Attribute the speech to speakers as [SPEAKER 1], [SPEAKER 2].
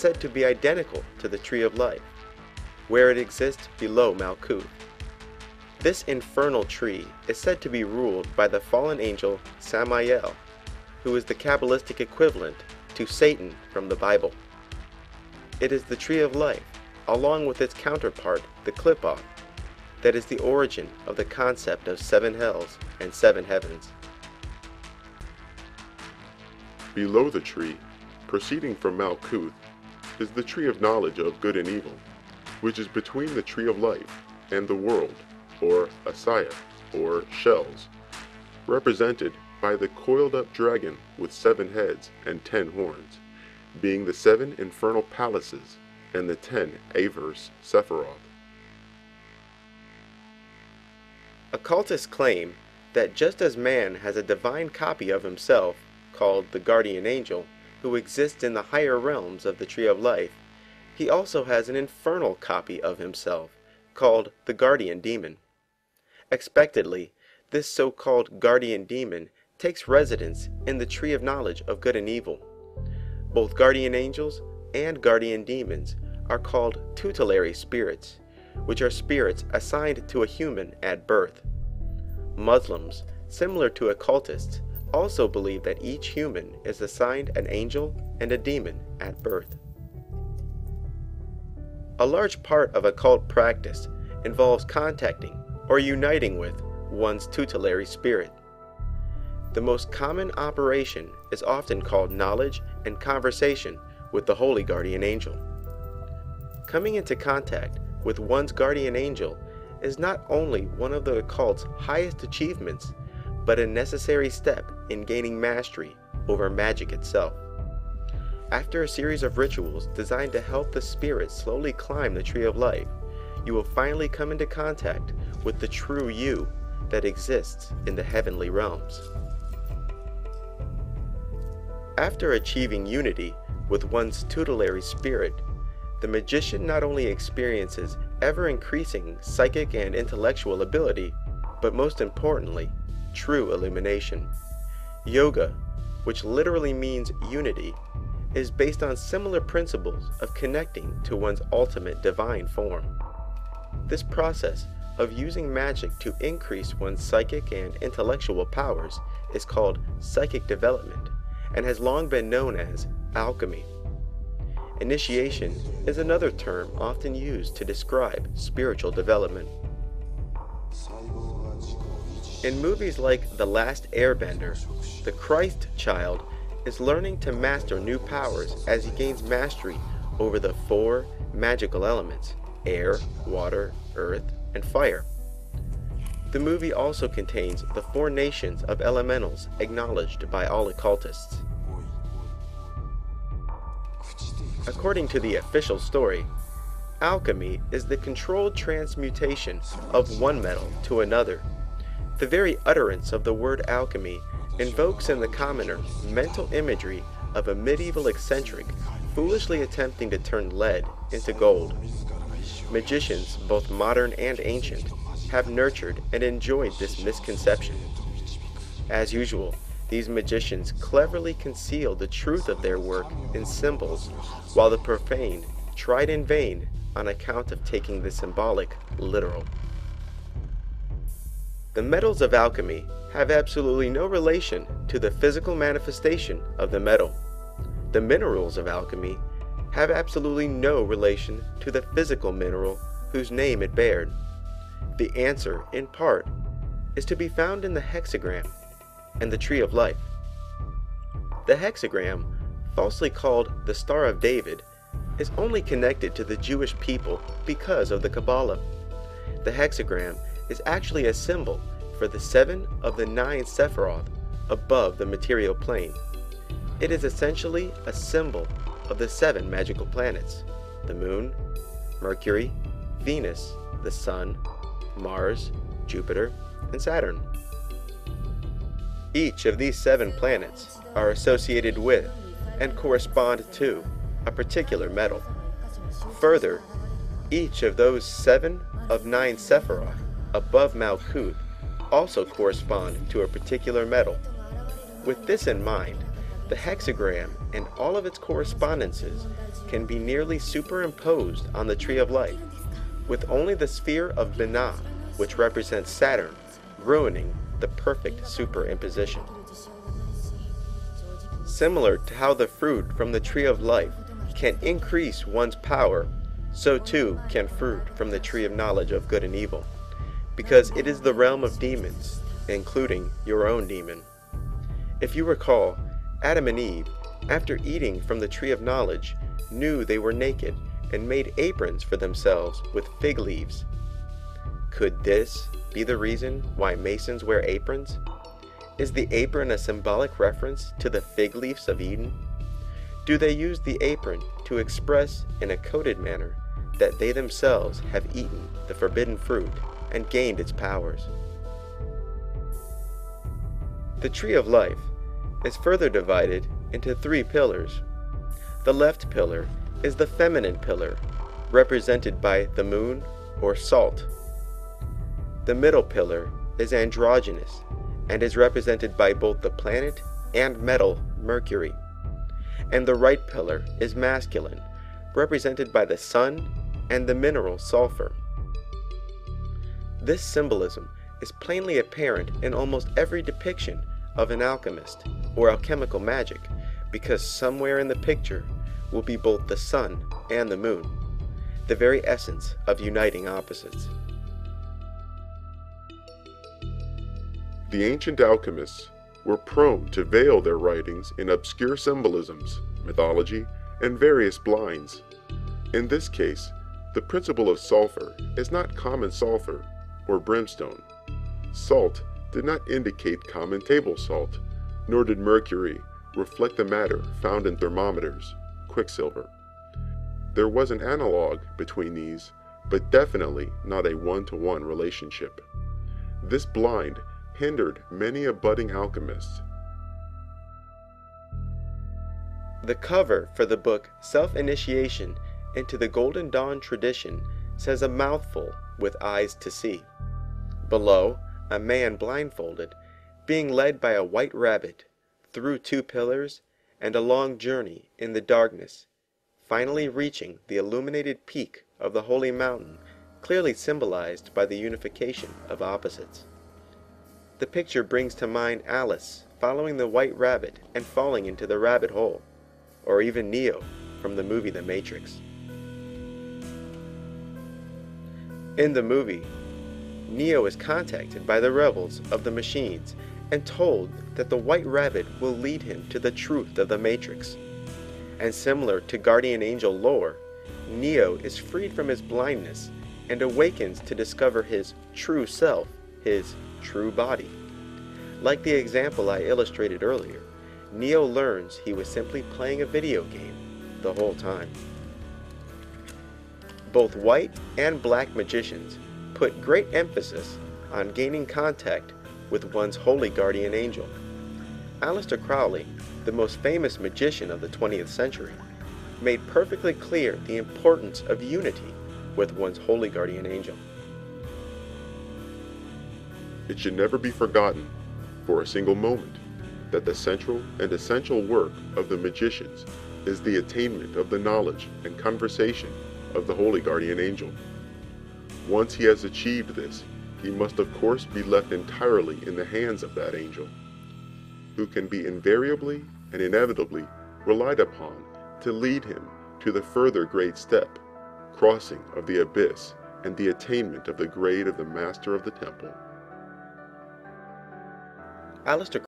[SPEAKER 1] said to be identical to the Tree of Life, where it exists below Malkuth. This infernal tree is said to be ruled by the fallen angel Samael, who is the Kabbalistic equivalent to Satan from the Bible. It is the Tree of Life, along with its counterpart, the Qccult, that is the origin of the concept of 7 hells and 7 heavens.
[SPEAKER 2] Below the tree, proceeding from Malkuth, is the tree of knowledge of good and evil, which is between the Tree of Life and the world, or Asaya, or shells, represented by the coiled-up dragon with 7 heads and 10 horns, being the 7 infernal palaces and the 10 Averse Sephiroth.
[SPEAKER 1] Occultists claim that just as man has a divine copy of himself, called the Guardian Angel, who exists in the higher realms of the Tree of Life, he also has an infernal copy of himself, called the Guardian Demon. Expectedly, this so-called Guardian Demon takes residence in the Tree of Knowledge of Good and Evil. Both Guardian Angels and Guardian Demons are called tutelary spirits, which are spirits assigned to a human at birth. Muslims, similar to occultists, also believe that each human is assigned an angel and a demon at birth. A large part of occult practice involves contacting or uniting with one's tutelary spirit. The most common operation is often called knowledge and conversation with the Holy Guardian Angel. Coming into contact with one's guardian angel is not only one of the occult's highest achievements, but a necessary step in gaining mastery over magic itself. After a series of rituals designed to help the spirit slowly climb the Tree of Life, you will finally come into contact with the true you that exists in the heavenly realms. After achieving unity with one's tutelary spirit, the magician not only experiences ever-increasing psychic and intellectual ability, but most importantly, true illumination. Yoga, which literally means unity, is based on similar principles of connecting to one's ultimate divine form. This process of using magic to increase one's psychic and intellectual powers is called psychic development and has long been known as alchemy. Initiation is another term often used to describe spiritual development. In movies like The Last Airbender, the Christ child is learning to master new powers as he gains mastery over the 4 magical elements: air, water, earth, and fire. The movie also contains the 4 nations of elementals acknowledged by all occultists. According to the official story, alchemy is the controlled transmutation of one metal to another. The very utterance of the word alchemy invokes in the commoner mental imagery of a medieval eccentric foolishly attempting to turn lead into gold. Magicians, both modern and ancient, have nurtured and enjoyed this misconception. As usual, these magicians cleverly conceal the truth of their work in symbols, while the profane tried in vain on account of taking the symbolic literal. The metals of alchemy have absolutely no relation to the physical manifestation of the metal. The minerals of alchemy have absolutely no relation to the physical mineral whose name it bared. The answer, in part, is to be found in the hexagram and the Tree of Life. The hexagram, falsely called the Star of David, is only connected to the Jewish people because of the Kabbalah. The hexagram is actually a symbol for the 7 of the 9 Sephiroth above the material plane. It is essentially a symbol of the 7 magical planets: the Moon, Mercury, Venus, the Sun, Mars, Jupiter, and Saturn. Each of these 7 planets are associated with and correspond to a particular metal. Further, each of those 7 of 9 Sephiroth above Malkuth also correspond to a particular metal. With this in mind, The hexagram and all of its correspondences can be nearly superimposed on the tree of life, with only the sphere of Binah, which represents Saturn, ruining the perfect superimposition. Similar to how the fruit from the tree of life can increase one's power, so too can fruit from the tree of knowledge of good and evil, because it is the realm of demons, including your own demon. If you recall, Adam and Eve, after eating from the tree of knowledge, knew they were naked and made aprons for themselves with fig leaves. Could this be the reason why Masons wear aprons? Is the apron a symbolic reference to the fig leaves of Eden? Do they use the apron to express in a coded manner that they themselves have eaten the forbidden fruit and gained its powers? The tree of life is further divided into 3 pillars. The left pillar is the feminine pillar, represented by the moon or salt. The middle pillar is androgynous and is represented by both the planet and metal Mercury. And the right pillar is masculine, represented by the sun and the mineral sulfur. This symbolism is plainly apparent in almost every depiction of an alchemist or alchemical magic, because somewhere in the picture will be both the sun and the moon, the very essence of uniting opposites.
[SPEAKER 2] The ancient alchemists were prone to veil their writings in obscure symbolisms, mythology, and various blinds. In this case, the principle of sulfur is not common sulfur or brimstone. Salt did not indicate common table salt, nor did mercury reflect the matter found in thermometers, quicksilver. There was an analog between these, but definitely not a one-to-one relationship. This blind hindered many a budding alchemist.
[SPEAKER 1] The cover for the book Self-Initiation into the Golden Dawn Tradition says a mouthful with eyes to see. Below, a man blindfolded, being led by a white rabbit through 2 pillars and a long journey in the darkness, finally reaching the illuminated peak of the holy mountain, clearly symbolized by the unification of opposites. The picture brings to mind Alice following the white rabbit and falling into the rabbit hole, or even Neo from the movie The Matrix. In the movie, Neo is contacted by the rebels of the machines and told that the white rabbit will lead him to the truth of the Matrix. And similar to guardian angel lore, Neo is freed from his blindness and awakens to discover his true self, his true body. Like the example I illustrated earlier, Neo learns he was simply playing a video game the whole time. Both white and black magicians put great emphasis on gaining contact with one's holy guardian angel. Aleister Crowley, the most famous magician of the 20th century, made perfectly clear the importance of unity with one's holy guardian angel.
[SPEAKER 2] It should never be forgotten for a single moment that the central and essential work of the magicians is the attainment of the knowledge and conversation of the holy guardian angel. Once he has achieved this, he must of course be left entirely in the hands of that angel, who can be invariably and inevitably relied upon to lead him to the further great step, crossing of the abyss and the attainment of the grade of the Master of the Temple.
[SPEAKER 1] Aleister